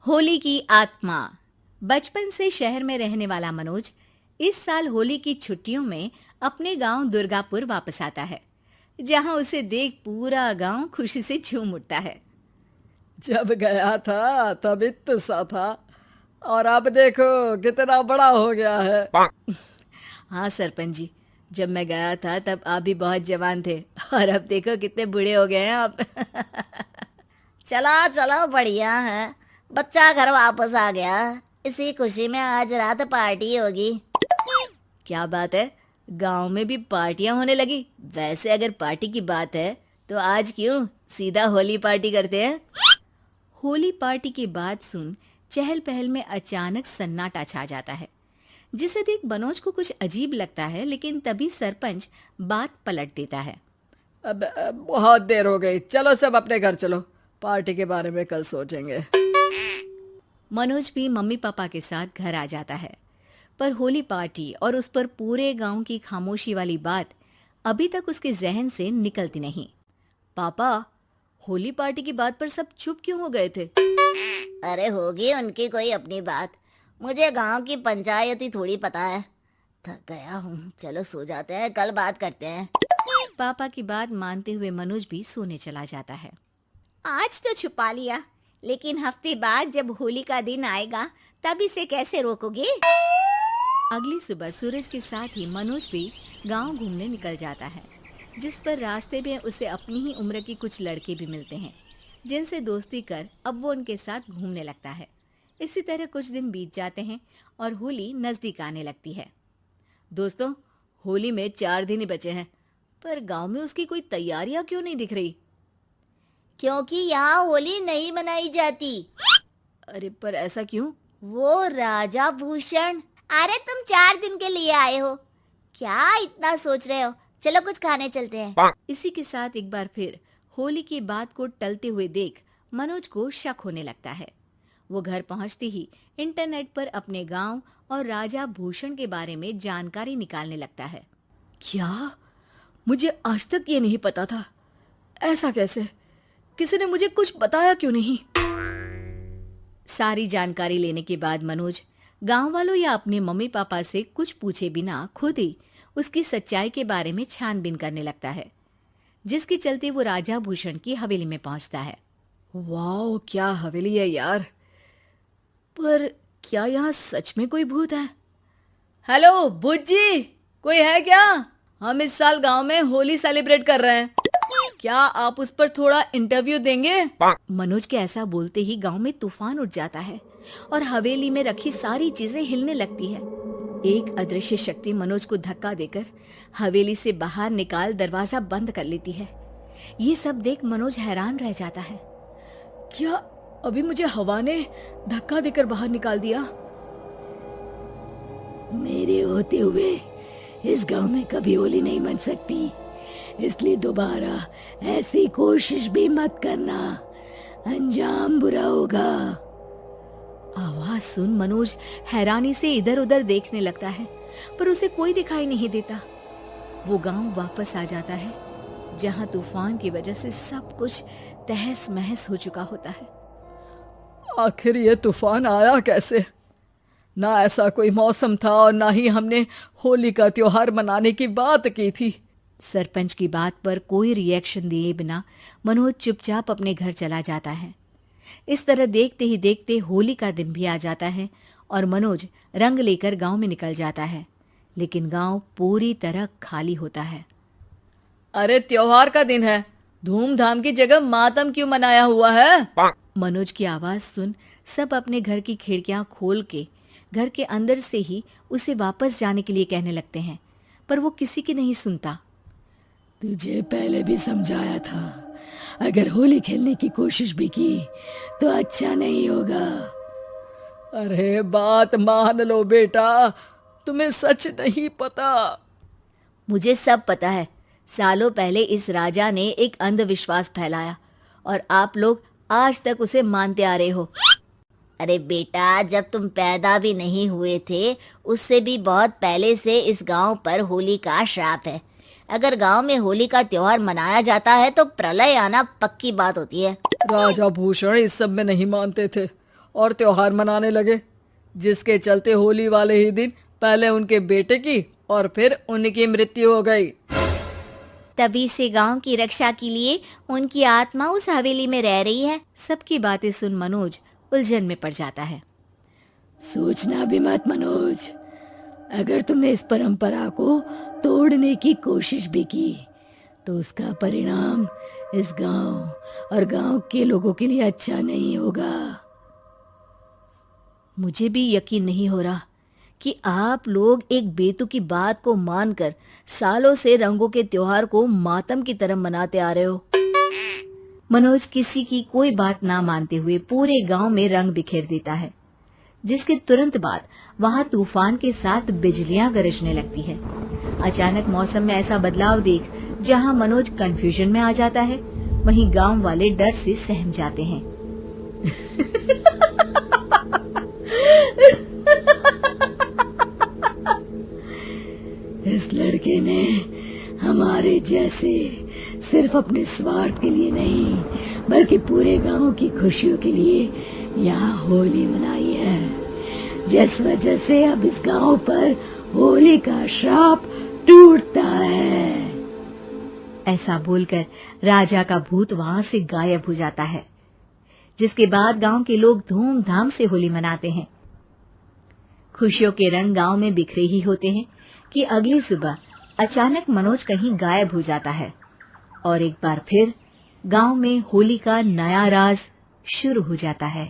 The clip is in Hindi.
होली की आत्मा। बचपन से शहर में रहने वाला मनोज इस साल होली की छुट्टियों में अपने गांव दुर्गापुर वापस आता है, जहां उसे देख पूरा गांव खुशी से झूम उठता है। जब गया था तब इतना सा था और अब देखो कितना बड़ा हो गया है। हाँ सरपंच जी, जब मैं गया था तब आप भी बहुत जवान थे और अब देखो कितने बूढ़े हो गए हैं आप। चलो चलो बढ़िया है। बच्चा घर वापस आ गया। इसी खुशी में आज रात पार्टी होगी। क्या बात है, गांव में भी पार्टियां होने लगी। वैसे अगर पार्टी की बात है तो आज क्यों सीधा होली पार्टी करते हैं। होली पार्टी की बात सुन चहल पहल में अचानक सन्नाटा छा जाता है, जिसे देख मनोज को कुछ अजीब लगता है, लेकिन तभी सरपंच बात पलट देता है। अब बहुत देर हो गई, चलो सब अपने घर चलो, पार्टी के बारे में कल सोचेंगे। मनोज भी मम्मी पापा के साथ घर आ जाता है, पर होली पार्टी और उस पर पूरे गांव की खामोशी वाली बात अभी तक उसके जहन से निकलती नहीं। पापा, होली पार्टी की बात पर सब चुप क्यों हो गए थे? अरे होगी उनकी कोई अपनी बात। मुझे गांव की पंचायत ही थोड़ी पता है। थक गया हूँ, चलो सो जाते हैं, कल बात करते हैं। पापा की बात मानते हुए मनोज भी सोने चला जाता है। आज तो छुपा लिया, लेकिन हफ्ते बाद जब होली का दिन आएगा तब इसे कैसे रोकोगे? अगली सुबह सूरज के साथ ही मनोज भी गांव घूमने निकल जाता है, जिस पर रास्ते में उसे अपनी ही उम्र के कुछ लड़के भी मिलते हैं, जिनसे दोस्ती कर अब वो उनके साथ घूमने लगता है। इसी तरह कुछ दिन बीत जाते हैं और होली नजदीक आने लगती है। दोस्तों, होली में 4 दिन ही बचे हैं, पर गांव में उसकी कोई तैयारियां क्यों नहीं दिख रही? क्योंकि यहाँ होली नहीं मनाई जाती। अरे पर ऐसा क्यों? वो राजा भूषण। अरे तुम 4 दिन के लिए आए हो, क्या इतना सोच रहे हो? चलो कुछ खाने चलते हैं। इसी के साथ एक बार फिर होली की बात को टलते हुए देख मनोज को शक होने लगता है। वो घर पहुंचते ही इंटरनेट पर अपने गांव और राजा भूषण के बारे में जानकारी निकालने लगता है। क्या? मुझे आज तक ये नहीं पता था। ऐसा कैसे? किसी ने मुझे कुछ बताया क्यों नहीं? सारी जानकारी लेने के बाद मनोज गांव वालों या अपने मम्मी पापा से कुछ पूछे बिना खुद ही उसकी सच्चाई के बारे में छानबीन करने लगता है, जिसके चलते वो राजा भूषण की हवेली में पहुंचता है। वाह, क्या हवेली है यार। पर क्या यहाँ सच में कोई भूत है? हेलो भूत जी, कोई है क्या? हम इस साल गांव में होली सेलिब्रेट कर रहे हैं, क्या आप उस पर थोड़ा इंटरव्यू देंगे? मनोज के ऐसा बोलते ही गांव में तूफान उठ जाता है और हवेली में रखी सारी चीजें हिलने लगती है। एक अदृश्य शक्ति मनोज को धक्का देकर हवेली से बाहर निकाल दरवाजा बंद कर लेती है। ये सब देख मनोज हैरान रह जाता है। क्या अभी मुझे हवा ने धक्का देकर बाहर निकाल दिया? मेरे होते हुए इस गांव में कभी होली नहीं मन सकती, इसलिए दोबारा ऐसी कोशिश भी मत करना, अंजाम बुरा होगा। आवाज सुन मनोज हैरानी से इधर उधर देखने लगता है, पर उसे कोई दिखाई नहीं देता। वो गांव वापस आ जाता है, जहां तूफान की वजह से सब कुछ तहस महस हो चुका होता है। आखिर ये तूफान आया कैसे? ना ऐसा कोई मौसम था और ना ही हमने होली का त्योहार मनाने की बात की थी। सरपंच की बात पर कोई रिएक्शन दिए बिना मनोज चुपचाप अपने घर चला जाता है। इस तरह देखते ही देखते होली का दिन भी आ जाता है और मनोज रंग लेकर गांव में निकल जाता है, लेकिन गांव पूरी तरह खाली होता है। अरे त्योहार का दिन है, धूमधाम की जगह मातम क्यों मनाया हुआ है? मनोज की आवाज सुन सब अपने घर की खिड़कियां खोल के घर के अंदर से ही उसे वापस जाने के लिए कहने लगते हैं, पर वो किसी की नहीं सुनता। तुझे पहले भी समझाया था, अगर होली खेलने की कोशिश भी की तो अच्छा नहीं होगा। अरे बात मान लो बेटा, तुम्हें सच नहीं पता। मुझे सब पता है। सालों पहले इस राजा ने एक अंधविश्वास फैलाया और आप लोग आज तक उसे मानते आ रहे हो। अरे बेटा, जब तुम पैदा भी नहीं हुए थे उससे भी बहुत पहले से इस गांव पर होली का श्राप है। अगर गांव में होली का त्योहार मनाया जाता है तो प्रलय आना पक्की बात होती है। राजा भूषण इस सब में नहीं मानते थे और त्योहार मनाने लगे, जिसके चलते होली वाले ही दिन पहले उनके बेटे की और फिर उनकी मृत्यु हो गई। तभी से गांव की रक्षा के लिए उनकी आत्मा उस हवेली में रह रही है। सबकी बातें सुन मनोज उलझन में पड़ जाता है। सोचना भी मत मनोज, अगर तुमने इस परंपरा को तोड़ने की कोशिश भी की तो उसका परिणाम इस गांव और गांव के लोगों के लिए अच्छा नहीं होगा। मुझे भी यकीन नहीं हो रहा कि आप लोग एक बेतुकी बात को मानकर सालों से रंगों के त्योहार को मातम की तरह मनाते आ रहे हो। मनोज किसी की कोई बात ना मानते हुए पूरे गांव में रंग बिखेर देता है, जिसके तुरंत बाद वहां तूफान के साथ बिजलियां गरजने लगती है। अचानक मौसम में ऐसा बदलाव देख जहां मनोज कंफ्यूजन में आ जाता है, वहीं गांव वाले डर से सहम जाते हैं। इस लड़के ने हमारे जैसे सिर्फ अपने स्वार्थ के लिए नहीं बल्कि पूरे गांव की खुशियों के लिए यहाँ होली मनाई है, जिस वजह से अब इस गांव पर होली का श्राप टूटता है। ऐसा बोलकर राजा का भूत वहां से गायब हो जाता है, जिसके बाद गांव के लोग धूमधाम से होली मनाते हैं। खुशियों के रंग गांव में बिखरे ही होते हैं कि अगली सुबह अचानक मनोज कहीं गायब हो जाता है और एक बार फिर गांव में होली का नया राज शुरू हो जाता है।